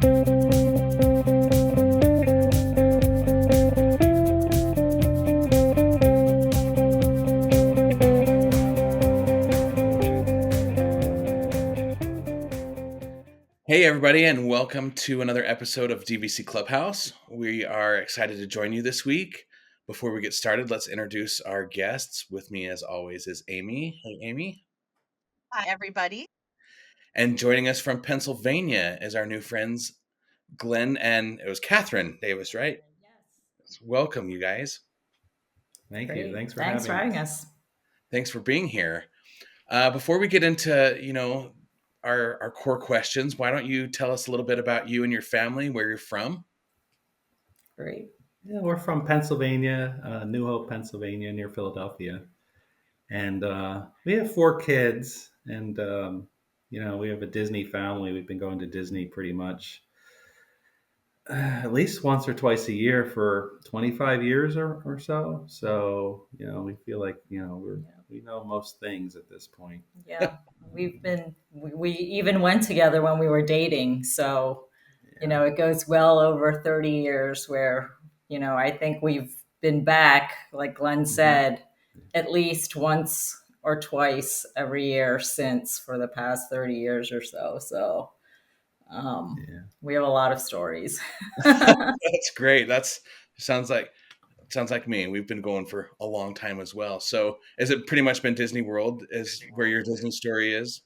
Hey, everybody, and welcome to another episode of DVC Clubhouse. We are excited to join you this week. Before we get started, let's introduce our guests. With me, as always, is Amy. Hey, Amy. Hi, everybody. And joining us from Pennsylvania is our new friends, Glenn and it was Catherine Davis, right? Yes. Welcome, you guys. Thank Great. you. Thanks for having us. Thanks for being here. Before we get into, our core questions, why don't you tell us a little bit about you and your family, where you're from? Great. Yeah, we're from Pennsylvania, New Hope, Pennsylvania, near Philadelphia. And we have 4 kids. And, we have a Disney family. We've been going to Disney pretty much at least once or twice a year for 25 years or so. So, we feel like, we know most things at this point. Yeah. We even went together when we were dating. So, it goes well over 30 years where, I think we've been back, like Glenn said, at least once or twice every year since for the past 30 years or so. So we have a lot of stories. That's great. Sounds like me. We've been going for a long time as well. So has it pretty much been Disney World is where your Disney story is?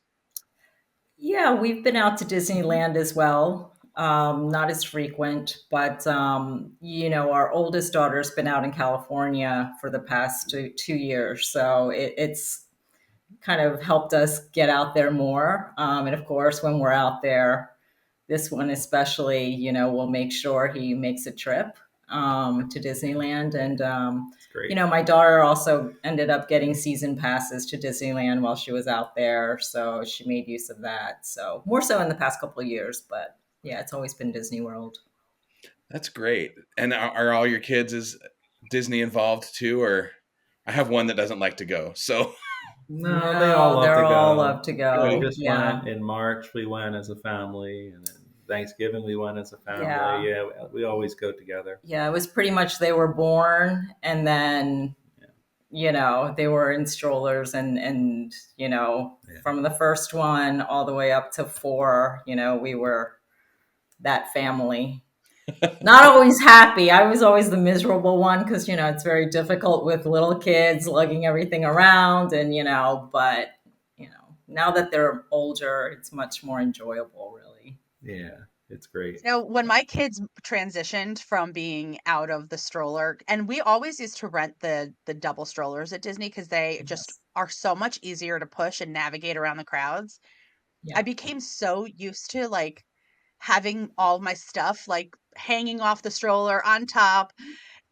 Yeah, we've been out to Disneyland as well. Not as frequent, but our oldest daughter's been out in California for the past 2 years. So it's kind of helped us get out there more. And of course, when we're out there, this one especially, we'll make sure he makes a trip to Disneyland. And, my daughter also ended up getting season passes to Disneyland while she was out there. So she made use of that. So more so in the past couple of years, but yeah, it's always been Disney World. That's great. And are all your kids is Disney involved too? Or I have one that doesn't like to go. So no, they all love to go. We just went in March. We went as a family, and then Thanksgiving we went as a family. Yeah, we always go together. Yeah, it was pretty much they were born, and then they were in strollers, and from the first one all the way up to 4, we were that family. Not always happy. I was always the miserable one because it's very difficult with little kids lugging everything around, and but now that they're older, it's much more enjoyable, really. Yeah, it's great. When my kids transitioned from being out of the stroller, and we always used to rent the double strollers at Disney because they just are so much easier to push and navigate around the crowds. I became so used to like having all my stuff like hanging off the stroller on top,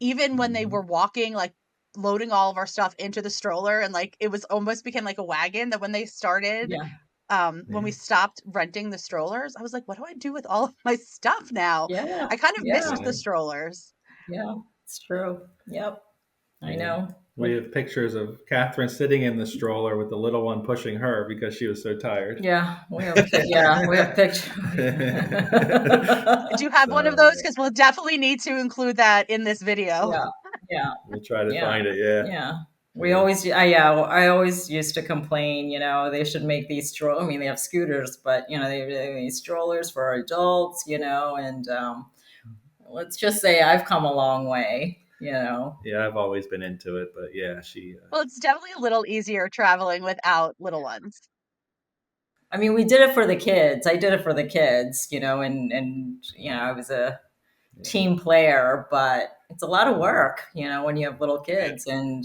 even when they were walking, like loading all of our stuff into the stroller, and like it was almost became like a wagon. That when they started, when we stopped renting the strollers, I was like, what do I do with all of my stuff now? I kind of missed the strollers. Yeah, it's true. Yep. I know. We have pictures of Catherine sitting in the stroller with the little one pushing her because she was so tired. Yeah, we have pictures. Do you have one of those? Because we'll definitely need to include that in this video. Yeah. We'll try to find it. Yeah. I always used to complain, they should make these strollers. I mean, they have scooters, but they have these strollers for adults, and let's just say I've come a long way. Yeah, I've always been into it, but well, it's definitely a little easier traveling without little ones. I mean, we did it for the kids. I did it for the kids, and I was a team player, but it's a lot of work, when you have little kids, and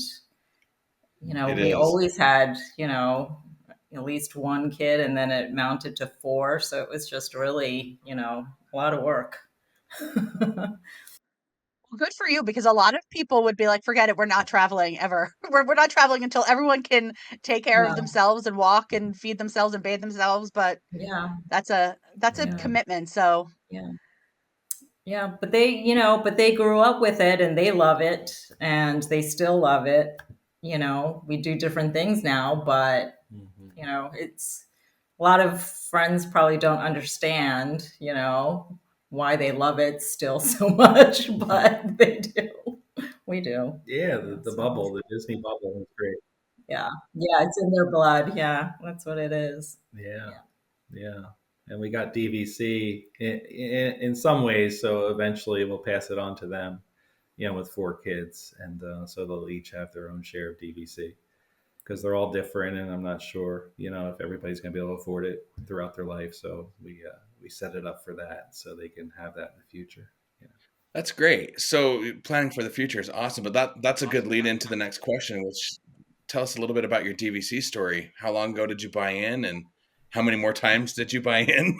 we always had, at least one kid, and then it mounted to 4, so it was just really, a lot of work. Good for you, because a lot of people would be like, forget it, we're not traveling ever. We're not traveling until everyone can take care of themselves and walk and feed themselves and bathe themselves. But that's a commitment. So but they grew up with it and they love it and they still love it. We do different things now, but it's a lot of friends probably don't understand, why they love it still so much, but they do. We do. Yeah, the So, bubble, the Disney bubble is great. yeah. Yeah, it's in their blood. Yeah, that's what it is. Yeah, Yeah. yeah. And we got DVC in some ways, so eventually we'll pass it on to them, with 4 kids. And so they'll each have their own share of DVC because they're all different. And I'm not sure, if everybody's going to be able to afford it throughout their life. So we set it up for that so they can have that in the future. That's great. So planning for the future is awesome, but that's a good lead into the next question, which tell us a little bit about your DVC story. How long ago did you buy in, and how many more times did you buy in?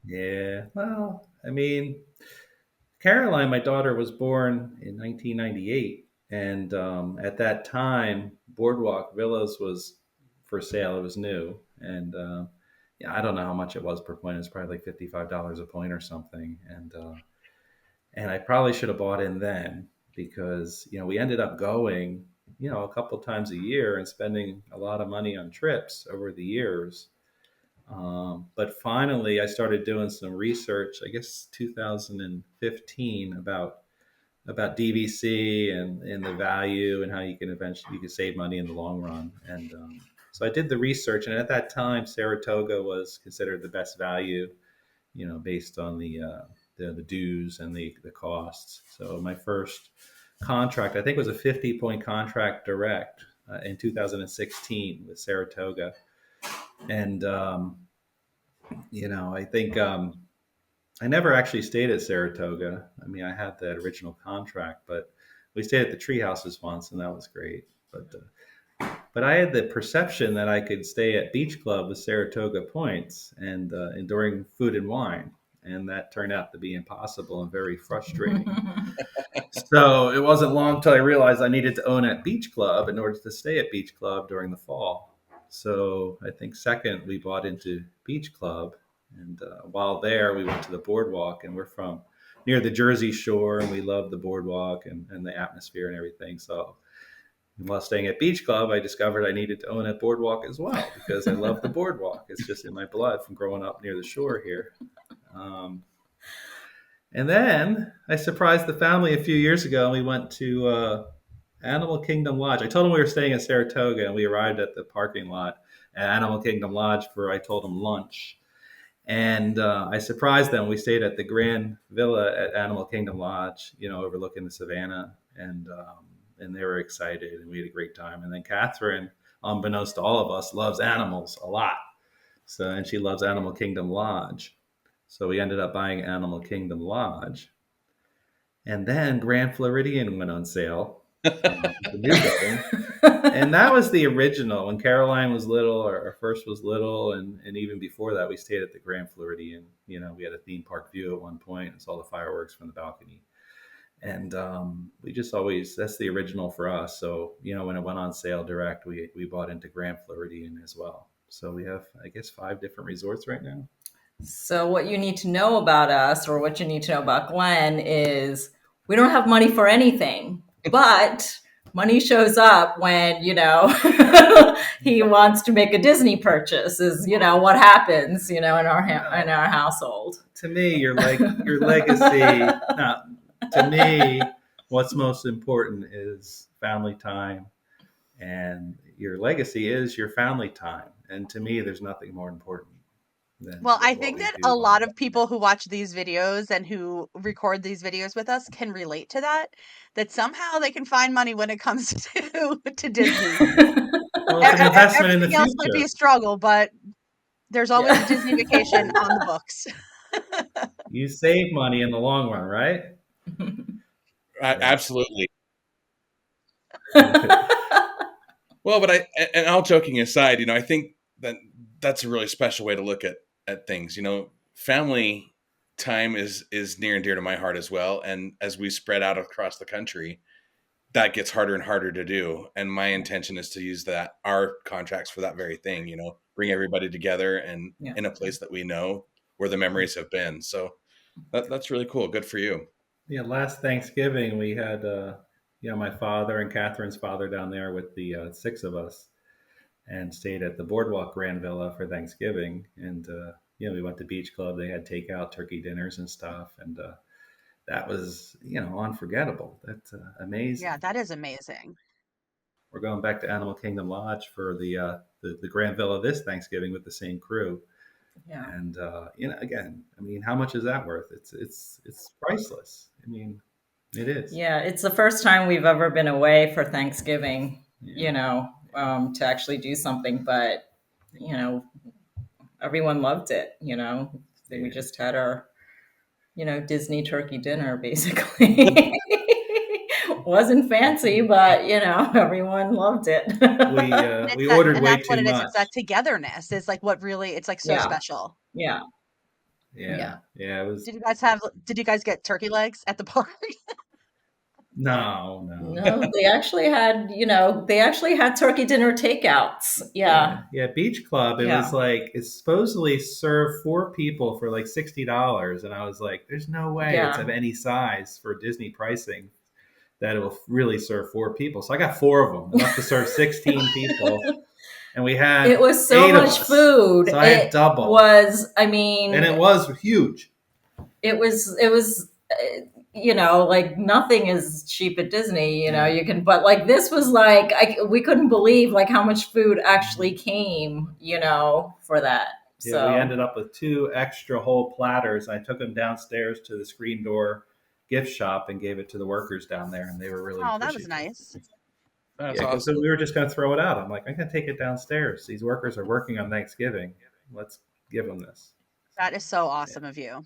Yeah. Well, I mean, Caroline, my daughter, was born in 1998. And at that time, Boardwalk Villas was for sale. It was new. And yeah, I don't know how much it was per point. It was probably like $55 a point or something. And I probably should have bought in then because, we ended up going, a couple times a year and spending a lot of money on trips over the years. But finally, I started doing some research, I guess 2015, about DVC and the value and how you can save money in the long run. And so I did the research, and at that time, Saratoga was considered the best value, based on the dues and the costs. So my first contract, I think, was a 50-point contract direct in 2016 with Saratoga. And I think I never actually stayed at Saratoga. I mean, I had that original contract, but we stayed at the tree houses once, and that was great. But I had the perception that I could stay at Beach Club with Saratoga points and during Food and Wine, and that turned out to be impossible and very frustrating. So it wasn't long till I realized I needed to own at Beach Club in order to stay at Beach Club during the fall. So I think second we bought into Beach Club, and while there we went to the boardwalk, and we're from near the Jersey Shore, and we love the boardwalk and the atmosphere and everything. So while staying at Beach Club, I discovered I needed to own a boardwalk as well because I love the boardwalk. It's just in my blood from growing up near the shore here. And then I surprised the family a few years ago, and we went to Animal Kingdom Lodge. I told them we were staying at Saratoga, and we arrived at the parking lot at Animal Kingdom Lodge for, I told them, lunch. And I surprised them. We stayed at the Grand Villa at Animal Kingdom Lodge, overlooking the savannah, and they were excited, and we had a great time. And then Catherine, unbeknownst to all of us, loves animals a lot. So, and she loves Animal Kingdom Lodge. So we ended up buying Animal Kingdom Lodge. And then Grand Floridian went on sale, the new building. And that was the original. When Caroline was little, or our first was little, and even before that, we stayed at the Grand Floridian. We had a theme park view at one point and saw the fireworks from the balcony. And we just always, that's the original for us. So, when it went on sale direct, we bought into Grand Floridian as well. So we have, I guess, 5 different resorts right now. So what you need to know about us, or what you need to know about Glenn, is we don't have money for anything, but money shows up when, he wants to make a Disney purchase is, what happens, in our household. To me, your legacy, to me, what's most important is family time, and your legacy is your family time. And to me, there's nothing more important. Well, I think that a lot of people who watch these videos and who record these videos with us can relate to that somehow they can find money when it comes to Disney. Well, it's an investment in the Everything else might be future. a struggle, but there's always a Disney vacation on the books. You save money in the long run, right? Absolutely. Well, but and all joking aside, I think that's a really special way to look at things. Family time is near and dear to my heart as well. And as we spread out across the country, that gets harder and harder to do. And my intention is to use our contracts for that very thing, bring everybody together and in a place that we know where the memories have been. So that's really cool. Good for you. Yeah. Last Thanksgiving, we had, my father and Catherine's father down there with the 6 of us, and stayed at the Boardwalk Grand Villa for Thanksgiving. And we went to Beach Club. They had takeout turkey dinners and stuff, and that was unforgettable. That's amazing. Yeah, that is amazing. We're going back to Animal Kingdom Lodge for the Grand Villa this Thanksgiving with the same crew. Yeah. And again, I mean, how much is that worth? It's priceless. I mean, it is. Yeah, it's the first time we've ever been away for Thanksgiving, Yeah. to actually do something. But, everyone loved it, We just had our, Disney turkey dinner, basically. Wasn't fancy, but, everyone loved it. We ordered way that's what too it is. much. It's that togetherness. It's like what really, it's like so Yeah. special. Yeah. Yeah. It was. Did you guys get turkey legs at the party? No. No, they actually had turkey dinner takeouts. Yeah. Yeah, Beach Club. It was like it's supposedly served 4 people for like $60, and I was like, "There's no way it's of any size for Disney pricing that it will really serve 4 people." So I got 4 of them, enough to serve 16 people, and we had it was so 8 of much us. food. So I had double. And it was huge. It was. Like nothing is cheap at Disney, you can, but like this was like, we couldn't believe like how much food actually came, for that. Yeah, So we ended up with 2 extra whole platters. I took them downstairs to the screen door gift shop and gave it to the workers down there, and they were really Oh, that was nice. That's because awesome. we were just going to throw it out. I'm like, I can take it downstairs. These workers are working on Thanksgiving. Let's give them this. That is so awesome of you.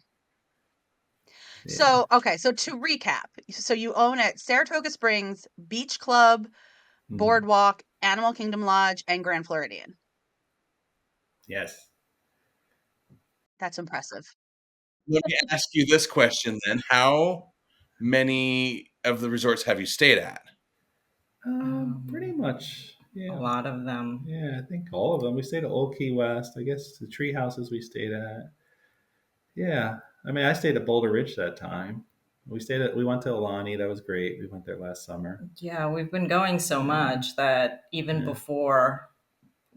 Yeah. So, okay. So to recap, so you own at Saratoga Springs, Beach Club, Boardwalk, Animal Kingdom Lodge, and Grand Floridian. Yes. That's impressive. Let me ask you this question then. How many of the resorts have you stayed at? Pretty much. Yeah. A lot of them. Yeah, I think all of them. We stayed at Old Key West. I guess the tree houses we stayed at. Yeah. I mean, I stayed at Boulder Ridge that time. We went to Alani. That was great. We went there last summer. Yeah, we've been going so much that even before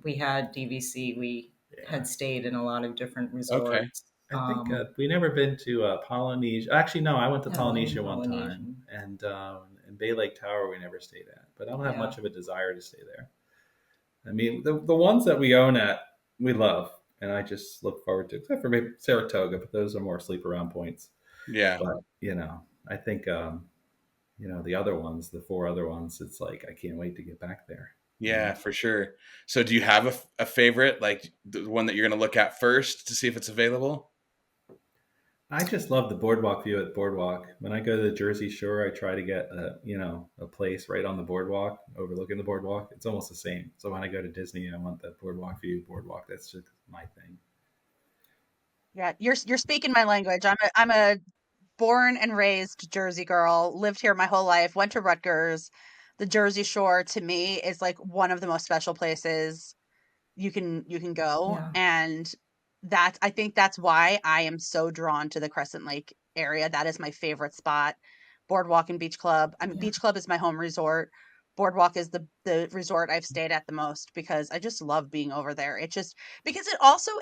we had DVC, we had stayed in a lot of different resorts. Okay. I think we never been to Polynesia. Actually, no, I went to Polynesia one time, and Bay Lake Tower we never stayed at. But I don't have much of a desire to stay there. I mean, the ones that we own at, we love, and I just look forward to, except for maybe Saratoga, but those are more sleep around points. Yeah. But I think the other ones, the 4 other ones, it's like I can't wait to get back there. Yeah, for sure. So do you have a favorite, like the one that you're going to look at first to see if it's available? I just love the boardwalk view at Boardwalk. When I go to the Jersey Shore, I try to get a place right on the boardwalk, overlooking the boardwalk. It's almost the same. So when I go to Disney, I want that boardwalk view. Boardwalk, that's just my thing. Yeah, you're speaking my language. I'm a born and raised Jersey girl. Lived here my whole life. Went to Rutgers. The Jersey Shore to me is like one of the most special places you can go, and I think that's why I am so drawn to the Crescent Lake area. That is my favorite spot. Boardwalk and Beach Club. Beach Club is my home resort. Boardwalk is the resort I've stayed at the most because I just love being over there. It just because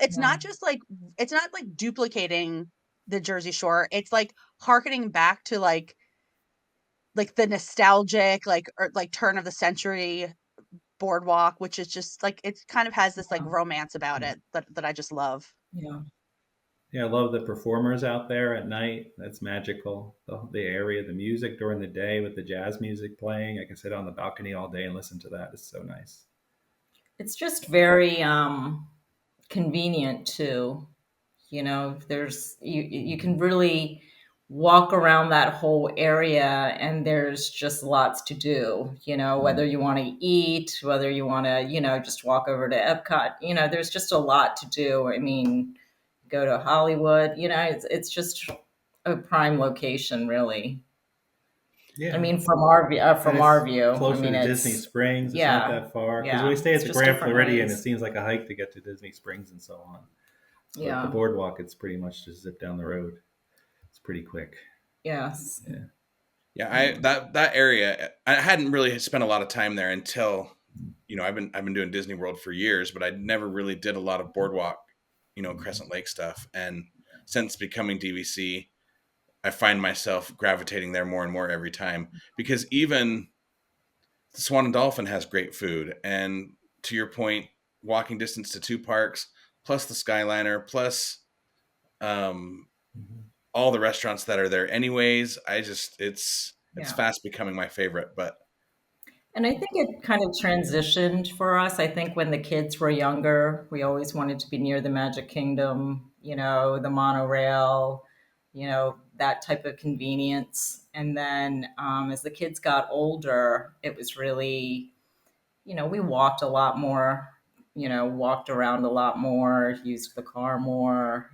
it's not just like it's not like duplicating the Jersey Shore. It's like harkening back to like the nostalgic or turn of the century boardwalk, which is just like it kind of has this like romance about it that I just love. Yeah, I love the performers out there at night. That's magical. The area, the music during the day with the jazz music playing. I can sit on the balcony all day and listen to that. It's so nice. It's just very convenient too. There's you can really walk around that whole area and there's just lots to do, whether you want to eat, whether you want to, just walk over to Epcot, there's just a lot to do. I mean, go to Hollywood, it's just a prime location, really. Yeah. I mean, from our view, closer to Disney Springs. It's not that far. Because when we stay at the Grand Floridian, it seems like a hike to get to Disney Springs and so on. But the boardwalk, it's pretty much just zip down the road. It's pretty quick. Yes. Yeah. That area, I hadn't really spent a lot of time there until, I've been doing Disney World for years, but I never really did a lot of boardwalk Crescent Lake stuff. And since becoming DVC, I find myself gravitating there more and more every time, because even the Swan and Dolphin has great food. And to your point, walking distance to 2 parks, plus the Skyliner, plus um, all the restaurants that are there anyways. It's fast becoming my favorite. But And I think it kind of transitioned for us. I think when the kids were younger, we always wanted to be near the Magic Kingdom, the monorail, that type of convenience. And then as the kids got older, it was really, we walked a lot more, walked around a lot more, used the car more,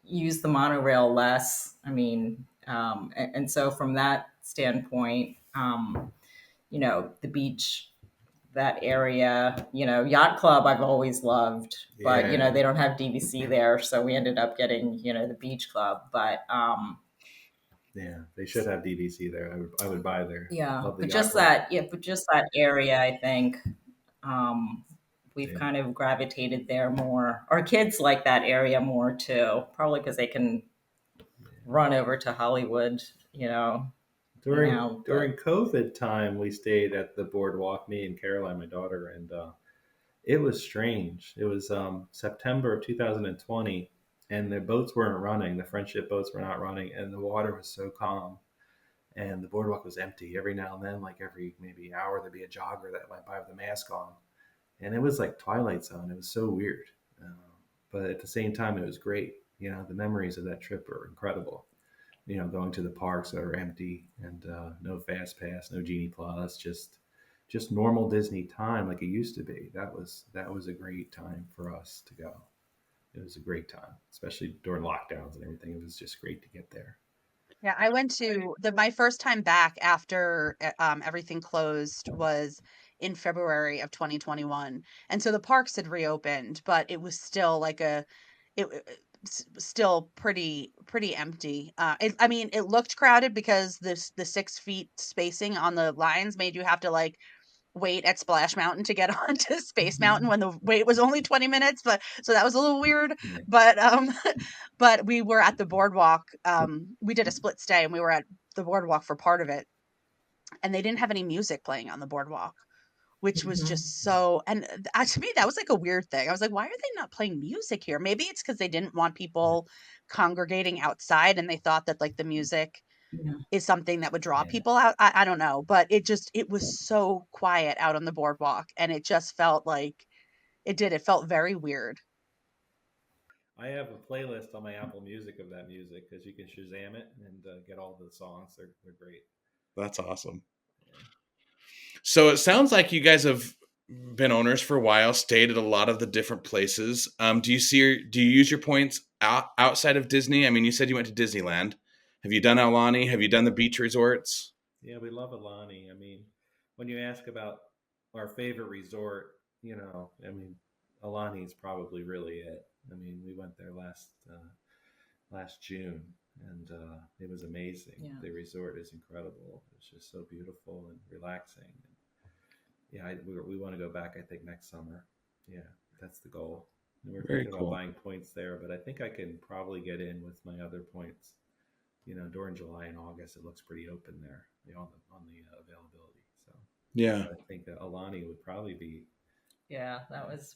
used the monorail less. I mean, and so from that standpoint, the beach, that area, yacht club I've always loved, but they don't have DVC there, so we ended up getting the beach club. But yeah, they should have DVC there. I would buy there. But just that area, I think we've kind of gravitated there more. Our kids like that area more too, probably because they can run over to Hollywood, During COVID time, we stayed at the boardwalk, me and Caroline, my daughter, and it was strange. It was September of 2020, and the boats weren't running. The friendship boats were not running, and the water was so calm, and the boardwalk was empty. Every now and then, like every maybe hour, there'd be a jogger that went by with a mask on, and it was like Twilight Zone. It was so weird, but at the same time, it was great. The memories of that trip are incredible. Going to the parks that are empty, and no fast pass, no Genie Plus, just normal Disney time like it used to be. That was a great time for us to go. It was a great time, especially during lockdowns and everything. It was just great to get there. Yeah, I went to my first time back after everything closed was in February of 2021. And so the parks had reopened, but it was still still pretty empty. I mean, it looked crowded because the 6 feet spacing on the lines made you have to like wait at Splash Mountain to get onto Space Mountain when the wait was only 20 minutes, but so that was a little weird. Yeah. But but we were at the boardwalk. We did a split stay and we were at the boardwalk for part of it. And they didn't have any music playing on the boardwalk, which was just so, and to me that was like a weird thing. I was like, why are they not playing music here? Maybe it's because they didn't want people congregating outside and they thought that like the music is something that would draw people out. I don't know, but it was so quiet out on the boardwalk, and it just felt like it felt very weird. I have a playlist on my Apple Music of that music because you can Shazam it and get all the songs. They're great. That's awesome. So it sounds like you guys have been owners for a while, stayed at a lot of the different places. Do you use your points outside of Disney? I mean, you said you went to Disneyland. Have you done Aulani? Have you done the beach resorts? Yeah, we love Aulani. I mean, when you ask about our favorite resort, I mean, Aulani is probably really it. I mean, we went there last June, and it was amazing. Yeah. The resort is incredible. It's just so beautiful and relaxing. Yeah, we want to go back, I think, next summer. Yeah, that's the goal. And we're thinking about buying points there, but I think I can probably get in with my other points. During July and August, it looks pretty open there on the availability. So yeah, I think that Aulani would probably be. Yeah, that's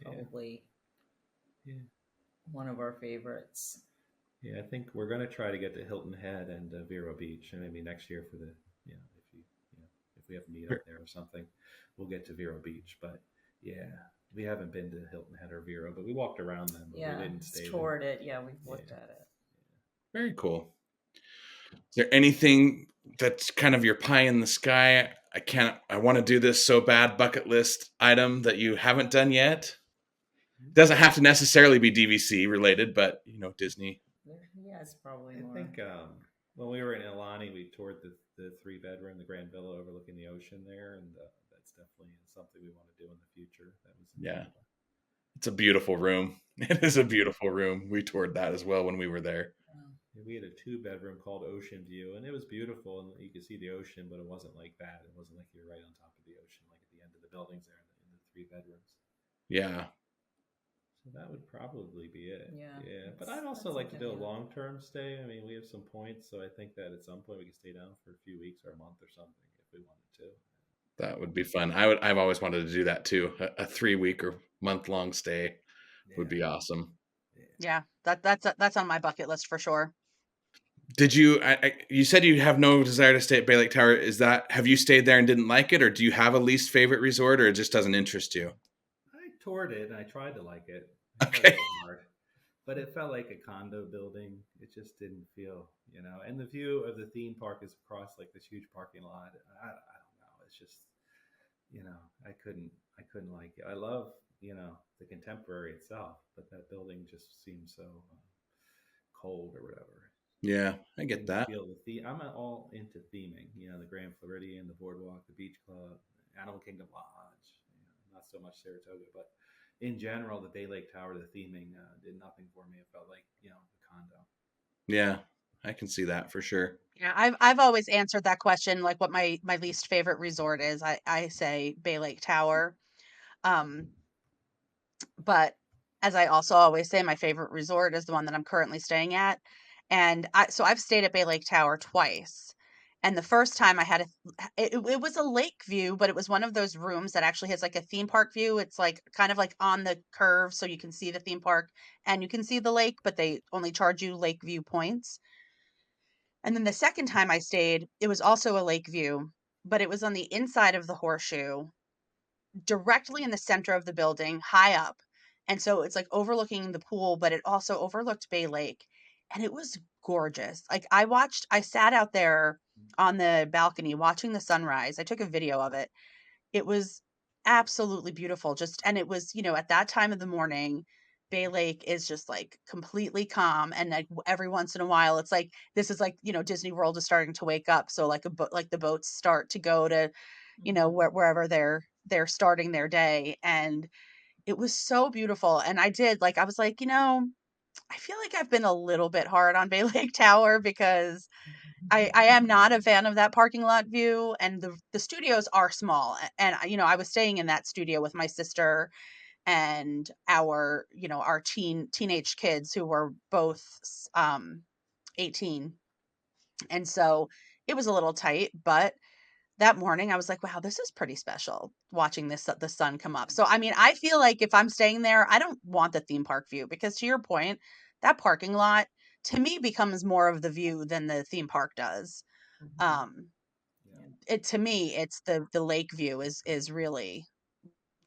probably one of our favorites. Yeah, I think we're going to try to get to Hilton Head and Vero Beach, and maybe next year for the if we have a meet up there or something, we'll get to Vero Beach. But yeah, we haven't been to Hilton Head or Vero, but we walked around them. But we didn't stay. Toured it. Yeah, we've looked at it. Very cool. Is there anything that's kind of your pie in the sky? I want to do this so bad bucket list item that you haven't done yet? Doesn't have to necessarily be DVC related, but Disney. Yeah, it's probably more. I think when we were in Aulani, we toured the 3-bedroom, the Grand Villa overlooking the ocean there, and that's definitely something we want to do in the future. That was it's a beautiful room. It is a beautiful room. We toured that as well when we were there. We had a 2-bedroom called Ocean View, and it was beautiful, and you could see the ocean, but it wasn't like that. It wasn't like you're right on top of the ocean, like at the end of the buildings there in the 3 bedrooms. Yeah. So that would probably be it. Yeah. Yeah. But I'd also like to okay, do a yeah. long-term stay. I mean, we have some points, so I think that at some point we could stay down for a few weeks or a month or something if we wanted to. That would be fun. I've always wanted to do that too. A 3 week or month-long stay would Yeah. be awesome. Yeah, that's on my bucket list for sure. Did you? You said you have no desire to stay at Bay Lake Tower. Have you stayed there and didn't like it, or do you have a least favorite resort, or it just doesn't interest you? I toured it and I tried to like it. I tried Okay. so hard. But it felt like a condo building. It just didn't feel, and the view of the theme park is across like this huge parking lot. I don't know. It's just, I couldn't like it. I love, the contemporary itself, but that building just seems so cold or whatever. Yeah, I get Didn't that. feel the theme. I'm all into theming, the Grand Floridian, the Boardwalk, the Beach Club, Animal Kingdom Lodge, not so much Saratoga, but in general, the Bay Lake Tower, the theming did nothing for me. It felt like, the condo. Yeah, I can see that for sure. Yeah, I've always answered that question, like what my least favorite resort is. I say Bay Lake Tower. But as I also always say, my favorite resort is the one that I'm currently staying at. And I've stayed at Bay Lake Tower twice. And the first time I had it was a lake view, but it was one of those rooms that actually has like a theme park view. It's like kind of like on the curve, so you can see the theme park and you can see the lake, but they only charge you lake view points. And then the second time I stayed, it was also a lake view, but it was on the inside of the horseshoe, directly in the center of the building, high up. And so it's like overlooking the pool, but it also overlooked Bay Lake. And it was gorgeous. Like I sat out there on the balcony watching the sunrise. I took a video of it. It was absolutely beautiful. And it was, at that time of the morning, Bay Lake is just like completely calm. And like every once in a while, it's like, this is like, Disney World is starting to wake up. So like like the boats start to go to, wherever they're starting their day. And it was so beautiful. And I was like, I feel like I've been a little bit hard on Bay Lake Tower because I am not a fan of that parking lot view, and the studios are small. And I was staying in that studio with my sister and our teenage kids who were both 18. And so it was a little tight, but that morning I was like, wow, this is pretty special watching the sun come up. So I mean, I feel like if I'm staying there, I don't want the theme park view because, to your point, that parking lot to me becomes more of the view than the theme park does. Um to me, it's the lake view is really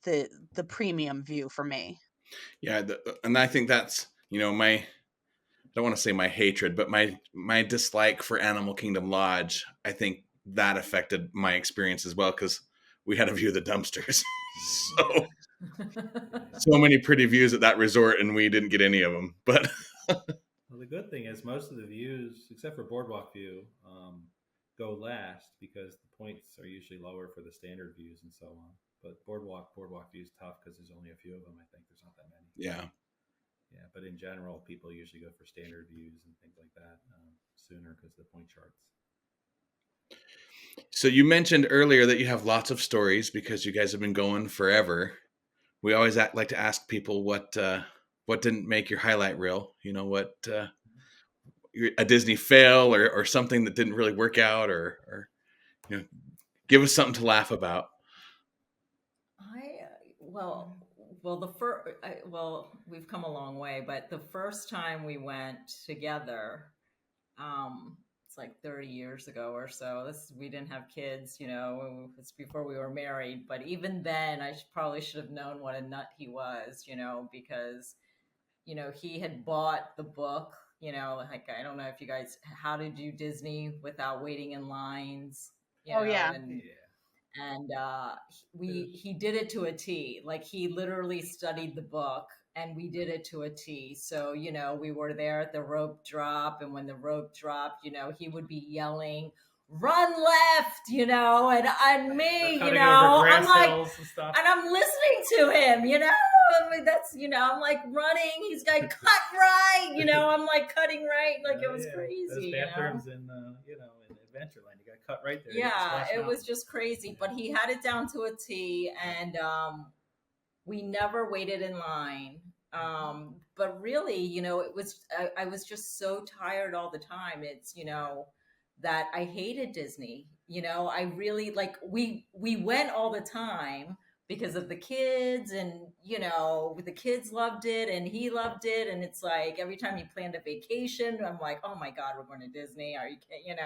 the premium view for me. Yeah, and I think that's my, I don't want to say my hatred, but my dislike for Animal Kingdom Lodge. I think that affected my experience as well because we had a view of the dumpsters. So many pretty views at that resort, and we didn't get any of them. But Well, the good thing is most of the views, except for Boardwalk View, go last because the points are usually lower for the standard views and so on. But Boardwalk View is tough because there's only a few of them. I think there's not that many. yeah, But in general, people usually go for standard views and things like that sooner because of the point charts. so you mentioned earlier that you have lots of stories because you guys have been going forever. We always like to ask people what didn't make your highlight reel. What a Disney fail or something that didn't really work out, or give us something to laugh about. We've come a long way, but the first time we went together, it's like 30 years ago or so. We didn't have kids, it's before we were married. But even then, I probably should have known what a nut he was, because, he had bought the book, like, I don't know if you guys, How to Do Disney Without Waiting in Lines, Yeah. and he did it to a T. Like, he literally studied the book and we did it to a T. So, we were there at the rope drop, and when the rope dropped, he would be yelling, "Run left," and me, I'm like, and I'm listening to him, I mean, that's, I'm like running, he's got cut right, I'm like cutting right, like it was crazy. Those bathrooms in Adventureland, you got cut right there. Yeah, it was just crazy, but he had it down to a T, and We never waited in line. But really, I was just so tired all the time. It's, that I hated Disney. I really like, we went all the time because of the kids, and, the kids loved it and he loved it. And it's like, every time he planned a vacation, I'm like, oh my God, we're going to Disney. Are you kidding?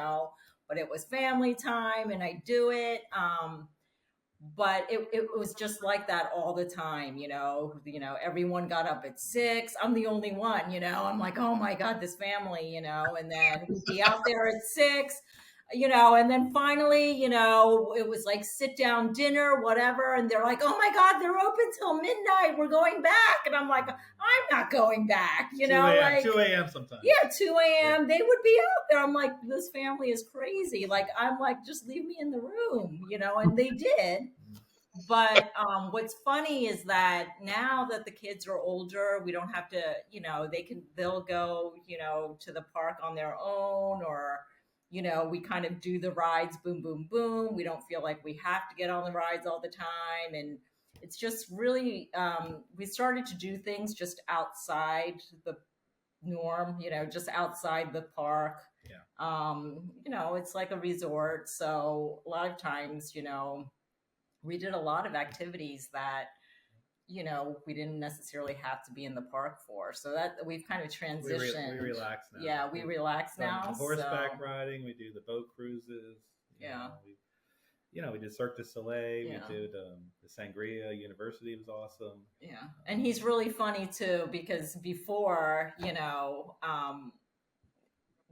But it was family time and I do it. But it was just like that all the time. Everyone got up at 6. I'm the only one. I'm like, oh my God, this family. And then we'd be out there at 6. And then finally, it was like sit down dinner, whatever. And they're like, oh my God, they're open till midnight. We're going back. And I'm like, I'm not going back, 2 a.m. like 2 a.m. sometimes. yeah, 2 a.m. They would be out there. I'm like, this family is crazy. Like, I'm like, just leave me in the room, and they did. But what's funny is that now that the kids are older, we don't have to, they'll go, to the park on their own, or, we kind of do the rides, boom, boom, boom. We don't feel like we have to get on the rides all the time. And it's just really, we started to do things just outside the norm, just outside the park. It's like a resort. So a lot of times, we did a lot of activities that, we didn't necessarily have to be in the park for. So that we've kind of transitioned. We relax now. Yeah, we relax now. Horseback riding, we do the boat cruises. We did Cirque du Soleil. Yeah. We did the Sangria University was awesome. Yeah, and he's really funny too, because before,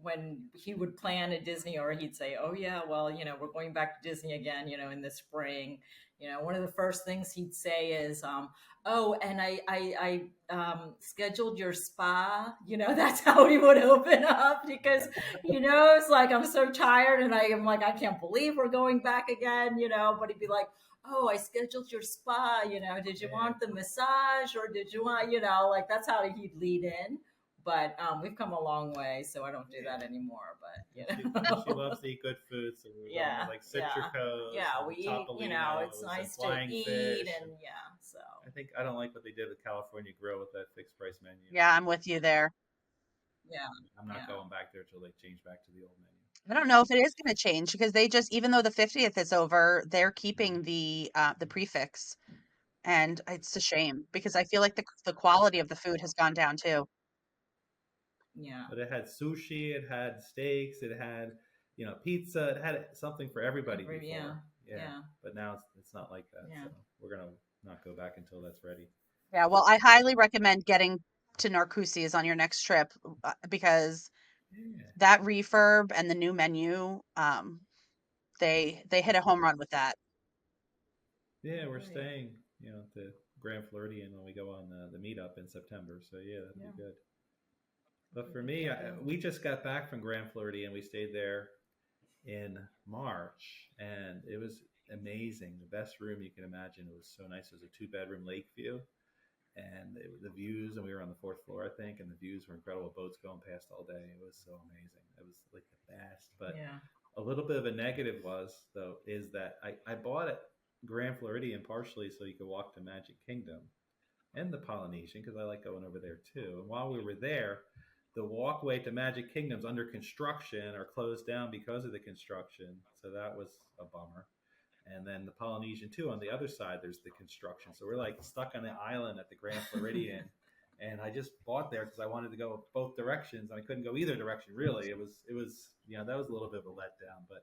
when he would plan a Disney, or he'd say, oh yeah, well, we're going back to Disney again, in the spring, one of the first things he'd say is, oh, and I scheduled your spa, that's how he would open up, because he knows, like, I'm so tired, and I am like, I can't believe we're going back again, but he'd be like, oh, I scheduled your spa, did you want the massage, or did you want, like, that's how he'd lead in. But we've come a long way, so I don't do that anymore. But she loves to eat good food, so we're going with, like Citrico's. Yeah, we eat. It's nice to eat, and so I don't like what they did with California Grill with that fixed price menu. Yeah, I'm with you there. Yeah, I'm not going back there till they change back to the old menu. I don't know if it is going to change, because they just, even though the 50th is over, they're keeping the prefix, and it's a shame, because I feel like the quality of the food has gone down too. Yeah. But it had sushi, it had steaks, it had, pizza, it had something for everybody before. Yeah. But now it's not like that. Yeah. So we're going to not go back until that's ready. Yeah, well, I highly recommend getting to Narcoossee's on your next trip, because that refurb and the new menu, they hit a home run with that. Yeah, we're staying, at the Grand Floridian when we go on the meetup in September. So that'll be good. But for me, we just got back from Grand Floridian. We stayed there in March, and it was amazing. The best room you can imagine. It was so nice. It was a 2-bedroom lake view, and the views, and we were on the 4th floor, I think, and the views were incredible. Boats going past all day. It was so amazing. It was like the best. But a little bit of a negative is that I bought it Grand Floridian partially so you could walk to Magic Kingdom and the Polynesian, because I like going over there too. And while we were there, the walkway to Magic Kingdom's under construction or closed down because of the construction. So that was a bummer. And then the Polynesian too, on the other side, there's the construction. So we're like stuck on the island at the Grand Floridian. And I just bought there because I wanted to go both directions. And I couldn't go either direction, really. It was, that was a little bit of a letdown. But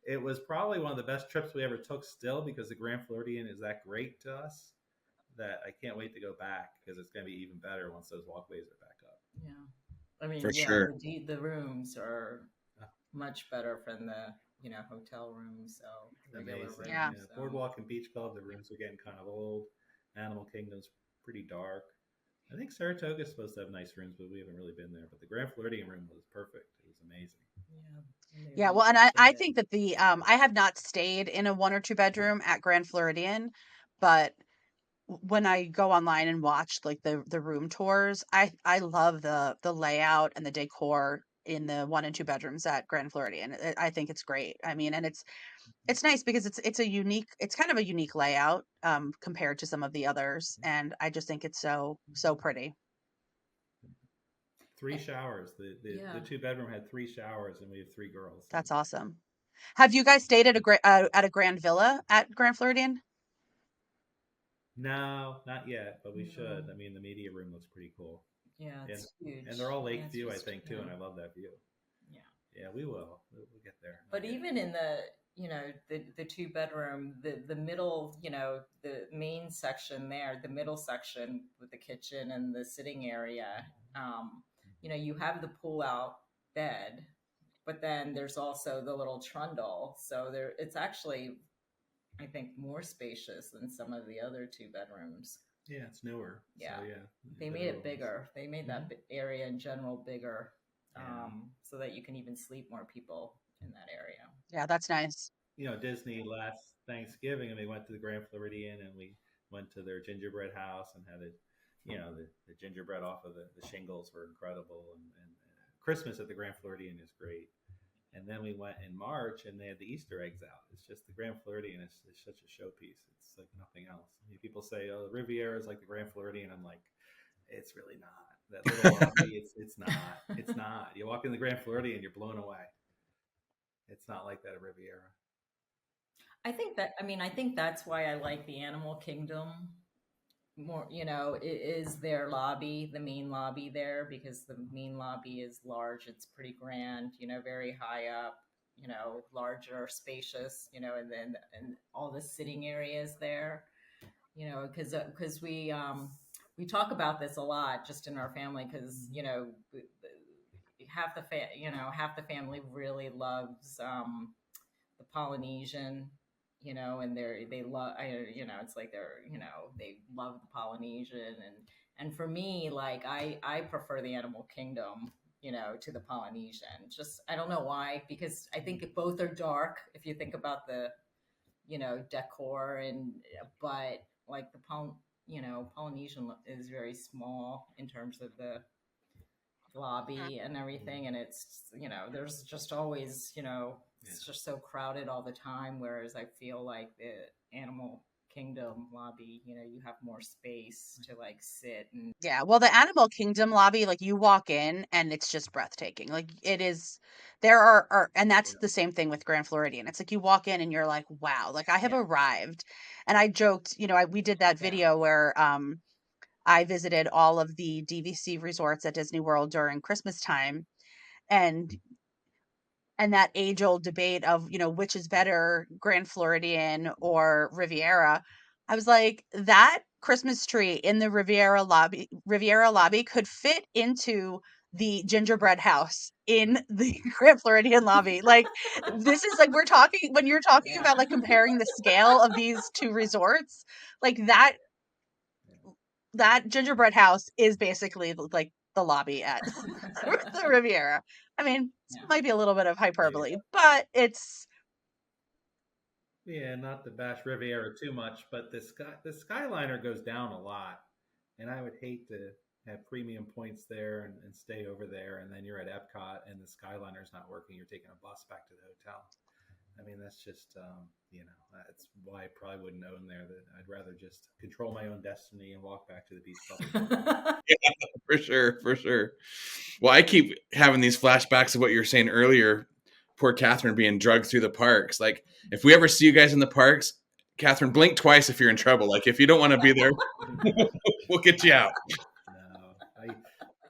it was probably one of the best trips we ever took still, because the Grand Floridian is that great to us that I can't wait to go back, because it's going to be even better once those walkways are back up. Yeah. I mean, For sure. The rooms are much better from the, hotel rooms. So amazing. Rooms, yeah. So. Boardwalk and Beach Club, the rooms are getting kind of old. Animal Kingdom's pretty dark. I think Saratoga's supposed to have nice rooms, but we haven't really been there. But the Grand Floridian room was perfect. It was amazing. Yeah, well, and I think that I have not stayed in a 1 or 2 bedroom at Grand Floridian, but when I go online and watch like the room tours, I love the layout and the decor in the 1 and 2 bedrooms at Grand Floridian. I think it's great. I mean, and it's nice because it's kind of a unique layout compared to some of the others, and I just think it's so pretty. 3 showers. The Yeah. 2-bedroom had 3 showers, and we have 3 girls. So. That's awesome. Have you guys stayed at a grand villa at Grand Floridian? No, not yet, but we should. I mean, the media room looks pretty cool. Yeah, it's huge. And they're all lake Yeah, it's view, I just- think, too, yeah. and I love that view. Yeah. Yeah, we will. We'll get there. But even in the, you know, the 2-bedroom, the middle, you know, the main section there, the middle section with the kitchen and the sitting area, you know, you have the pull-out bed, but then there's also the little trundle. So there, it's actually, I think, more spacious than some of the other 2-bedrooms. Yeah, it's newer. Yeah. So, They made it bigger. They made that area in general bigger, so that you can even sleep more people in that area. Yeah, that's nice. You know, Disney last Thanksgiving, and we went to the Grand Floridian, and we went to their gingerbread house and had it. You know, the gingerbread off of the shingles were incredible, and Christmas at the Grand Floridian is great. And then we went in March, and they had the Easter eggs out. It's just the Grand Floridian is such a showpiece. It's like nothing else. I mean, people say, "Oh, the Riviera is like the Grand Floridian." I'm like, it's really not. That little lobby, it's not. It's not. You walk in the Grand Floridian, you're blown away. It's not like that at Riviera. I think that's why I like the Animal Kingdom more. You know, it is their lobby, the main lobby there, because the main lobby is large. It's pretty grand, you know, very high up, you know, larger, spacious, you know, and then and all the sitting areas there, you know, because we talk about this a lot just in our family, because you know half the family really loves the Polynesian, you know, and they love, you know, it's like they're, you know, they love the Polynesian, and for me, like I prefer the Animal Kingdom, you know, to the Polynesian. Just I don't know why, because I think both are dark if you think about the, you know, decor, and but like the Polynesian is very small in terms of the lobby and everything, and it's, you know, there's just always, you know, it's just so crowded all the time, whereas I feel like the Animal Kingdom lobby, you know, you have more space to like sit and Yeah, well, the Animal Kingdom lobby, like you walk in and it's just breathtaking. Like it is, there and that's the same thing with Grand Floridian. It's like you walk in and you're like, wow, like I have arrived. And I joked, you know, we did that video where I visited all of the DVC resorts at Disney World during Christmas time, and that age-old debate of, you know, which is better, Grand Floridian or Riviera. I was like, that Christmas tree in the Riviera lobby could fit into the gingerbread house in the Grand Floridian lobby. Like, this is like, when you're talking about like comparing the scale of these two resorts, like that gingerbread house is basically like the lobby at the Riviera. I mean, it might be a little bit of hyperbole, but it's not to bash Riviera too much, but the Skyliner goes down a lot, and I would hate to have premium points there and stay over there, and then you're at Epcot and the Skyliner's not working. You're taking a bus back to the hotel. I mean, that's just, you know, that's why I probably wouldn't own there. That I'd rather just control my own destiny and walk back to the beach club. Yeah, for sure. Well, I keep having these flashbacks of what you were saying earlier. Poor Catherine being drugged through the parks. Like, if we ever see you guys in the parks, Catherine, blink twice if you're in trouble. Like, if you don't want to be there, we'll get you out. No,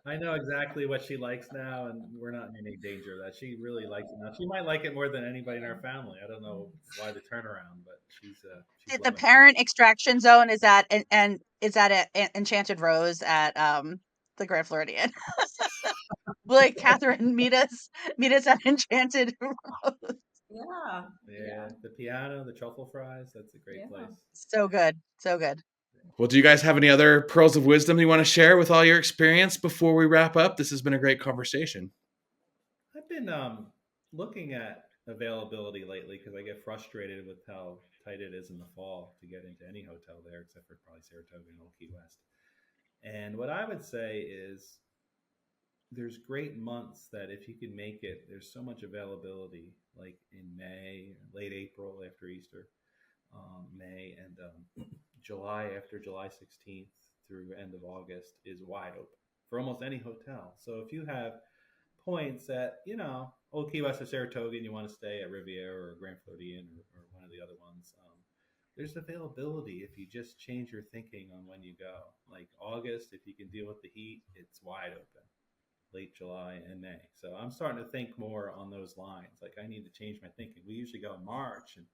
I know exactly what she likes now, and we're not in any danger of that. She really likes it now. She might like it more than anybody in our family. I don't know why the turnaround, but she's the parent extraction zone is at and is at Enchanted Rose at the Grand Floridian. Like, Catherine, meet us at Enchanted Rose. Yeah. The piano, the truffle fries, that's a great place. So good. Well, do you guys have any other pearls of wisdom you want to share with all your experience before we wrap up? This has been a great conversation. I've been looking at availability lately because I get frustrated with how tight it is in the fall to get into any hotel there, except for probably Saratoga and Old Key West. And what I would say is there's great months that if you can make it, there's so much availability, like in May, late April after Easter, May, and July after July 16th through end of August is wide open for almost any hotel. So if you have points at, Old Key West or Saratoga and you want to stay at Riviera or Grand Floridian or one of the other ones, there's availability if you just change your thinking on when you go. Like August, if you can deal with the heat, it's wide open. Late July and May. So I'm starting to think more on those lines. Like I need to change my thinking. We usually go in March and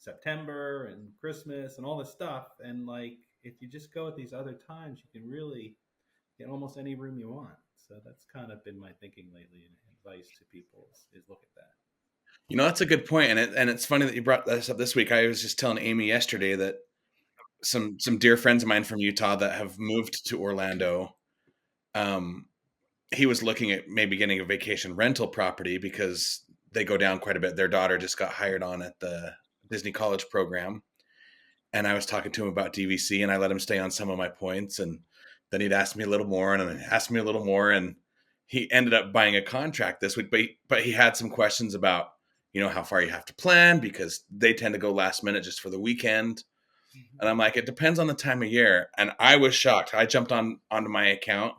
September and Christmas and all this stuff. And like if you just go at these other times, you can really get almost any room you want. So that's kind of been my thinking lately, and advice to people is look at that. That's a good point, and it's funny that you brought this up this week. I was just telling Amy yesterday that some dear friends of mine from Utah that have moved to Orlando, he was looking at maybe getting a vacation rental property because they go down quite a bit. Their daughter just got hired on at the Disney College program, and I was talking to him about DVC, and I let him stay on some of my points, and then he'd ask me a little more, and then ask me a little more, and he ended up buying a contract this week. But he had some questions about how far you have to plan because they tend to go last minute just for the weekend. And I'm like, it depends on the time of year. And I was shocked. I jumped onto my account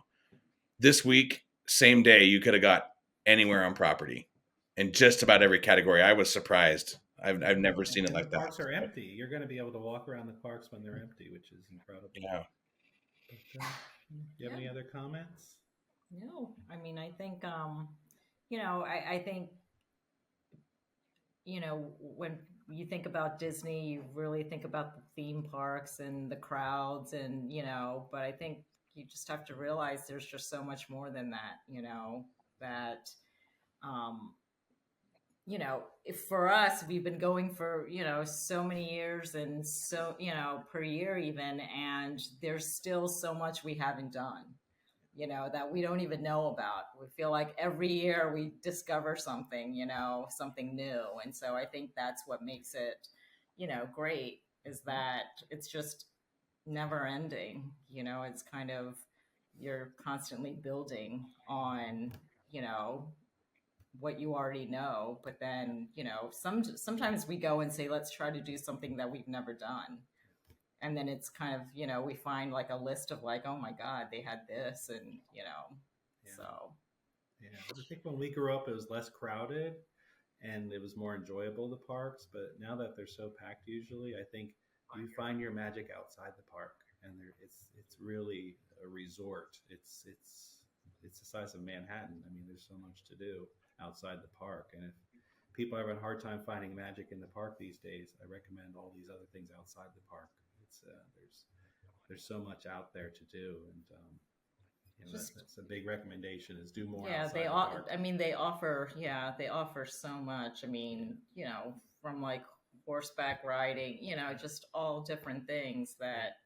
this week, same day. You could have got anywhere on property in just about every category. I was surprised. I've never seen it like that. Parks are empty. You're going to be able to walk around the parks when they're empty, which is incredible. Yeah. But, you have any other comments? No, I mean, I think, I think, when you think about Disney, you really think about the theme parks and the crowds and, but I think you just have to realize there's just so much more than that, that, if for us, we've been going for, so many years and so, per year even, and there's still so much we haven't done, that we don't even know about. We feel like every year we discover something, something new. And so I think that's what makes it, great, is that it's just never ending. It's kind of, you're constantly building on, what you already know. But then, sometimes we go and say, let's try to do something that we've never done. And then it's kind of, we find like a list of like, oh my God, they had this. And, so. Yeah, I think when we grew up, it was less crowded and it was more enjoyable, the parks. But now that they're so packed usually, I think you find your magic outside the park. And it's really a resort. It's the size of Manhattan. I mean, there's so much to do outside the park. And if people are having a hard time finding magic in the park these days, I recommend all these other things outside the park. It's there's so much out there to do, and that's a big recommendation, is do more. Yeah, they all. I mean, they offer so much. I mean, from like horseback riding, just all different things that,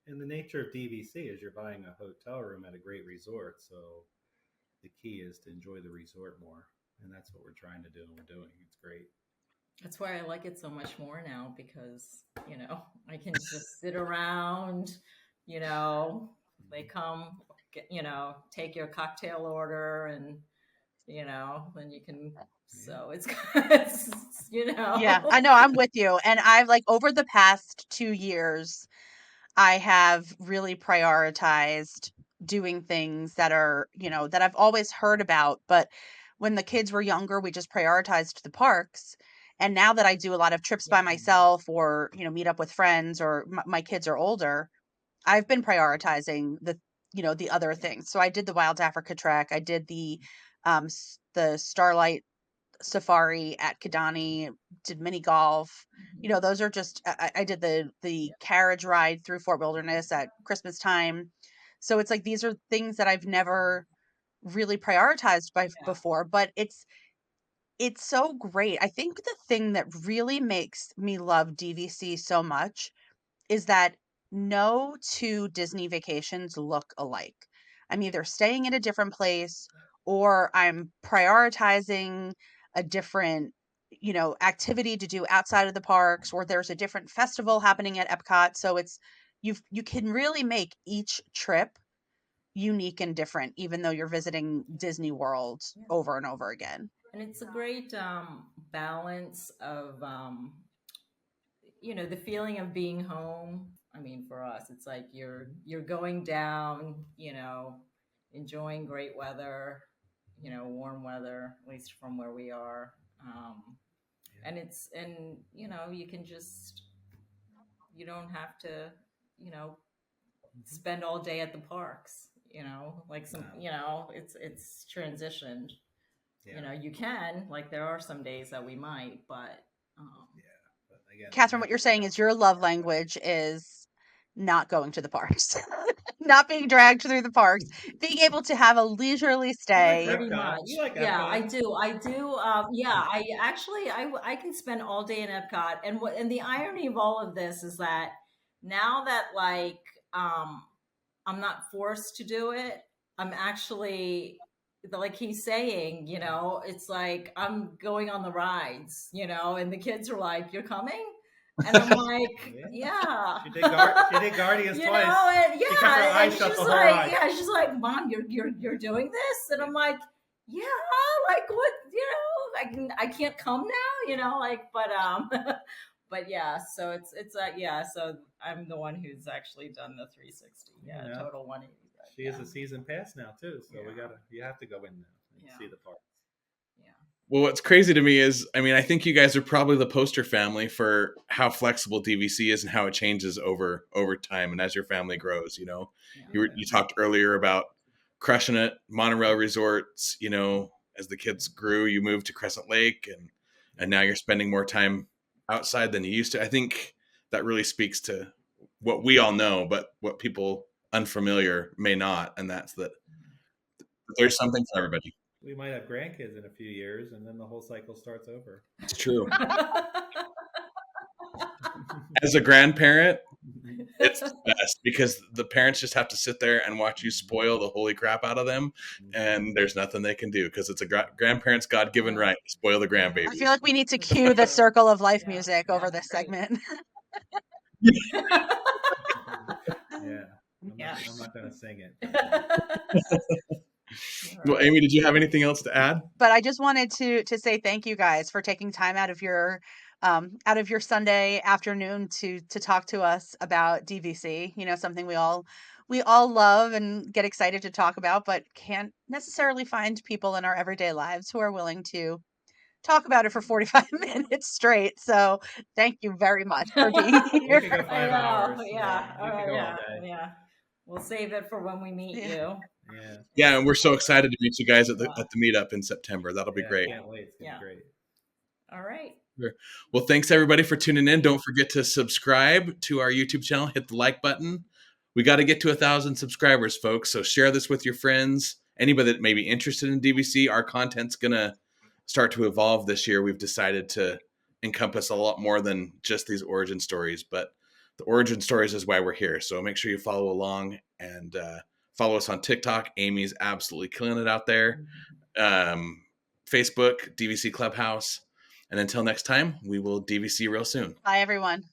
And the nature of DVC is you're buying a hotel room at a great resort, so the key is to enjoy the resort more, and that's what we're trying to do, and we're doing. It's great. That's why I like it so much more now, because, I can just sit around, they come, take your cocktail order and, then you can, so it's, Yeah, I know, I'm with you. And I've like over the past 2 years, I have really prioritized doing things that are, that I've always heard about. But when the kids were younger, we just prioritized the parks. And now that I do a lot of trips by myself or, meet up with friends, or my kids are older, I've been prioritizing the other things. So I did the Wild Africa Trek. I did the Starlight Safari at Kidani, did mini golf. Those are just, I did the carriage ride through Fort Wilderness at Christmas time. So it's like, these are things that I've never really prioritized before, but it's so great. I think the thing that really makes me love DVC so much is that no two Disney vacations look alike. I'm either staying in a different place or I'm prioritizing a different, activity to do outside of the parks, or there's a different festival happening at Epcot. So it's, you can really make each trip unique and different, even though you're visiting Disney World over and over again. And it's a great balance of, the feeling of being home. I mean, for us, it's like you're going down, enjoying great weather, warm weather, at least from where we are. And you can just, you don't have to, spend all day at the parks, like some, it's transitioned. Yeah. You can, like, there are some days that we might, but But again, Catherine, what you're saying is your love language is not going to the parks, not being dragged through the parks, being able to have a leisurely stay. pretty Epcot. much. You like Yeah, Epcot. I do. Yeah, I actually, I can spend all day in Epcot. And the irony of all of this is that now that, like, I'm not forced to do it, I'm actually, like he's saying, it's like I'm going on the rides, and the kids are like, "You're coming?" And I'm like, "Yeah." She did Guardians You twice. know, and She kept her eyes and shut she's the whole like, ride. she's like, "Mom, you're doing this," and I'm like, "Yeah, like what, I can't come now, like, but but yeah, so so I'm the one who's actually done the 360, Yeah. total 180. But, She is a season pass now too, so Yeah. you have to go in now and see the park. Yeah. Well, what's crazy to me is, I mean, I think you guys are probably the poster family for how flexible DVC is and how it changes over time and as your family grows. Yeah. You talked earlier about crushing it, monorail resorts. As the kids grew, you moved to Crescent Lake, and now you're spending more time outside than you used to. I think that really speaks to what we all know, but what people unfamiliar may not, and that's that there's something for everybody. We might have grandkids in a few years, and then the whole cycle starts over. It's true. As a grandparent, it's the best because the parents just have to sit there and watch you spoil the holy crap out of them, and there's nothing they can do because it's a grandparent's God-given right to spoil the grandbabies. I feel like we need to cue the Circle of Life music over this great. segment. I'm not going to sing it. Well, Amy, did you have anything else to add? But I just wanted to say thank you guys for taking time out of your Sunday afternoon to talk to us about DVC. Something we all love and get excited to talk about, but can't necessarily find people in our everyday lives who are willing to talk about it for 45 minutes straight. So thank you very much for being here. We could go 5 hours. Yeah. We could go all day. Yeah. We'll save it for when we meet you. Yeah, and we're so excited to meet you guys at the meetup in September. That'll be great. I can't wait. It's going to be great. All right. Well, thanks everybody for tuning in. Don't forget to subscribe to our YouTube channel. Hit the like button. We got to get to 1,000 subscribers, folks. So share this with your friends. Anybody that may be interested in DVC, our content's going to start to evolve this year. We've decided to encompass a lot more than just these origin stories, but the origin stories is why we're here. So make sure you follow along and follow us on TikTok. Amy's absolutely killing it out there. Facebook, DVC Clubhouse. And until next time, we will DVC real soon. Bye, everyone.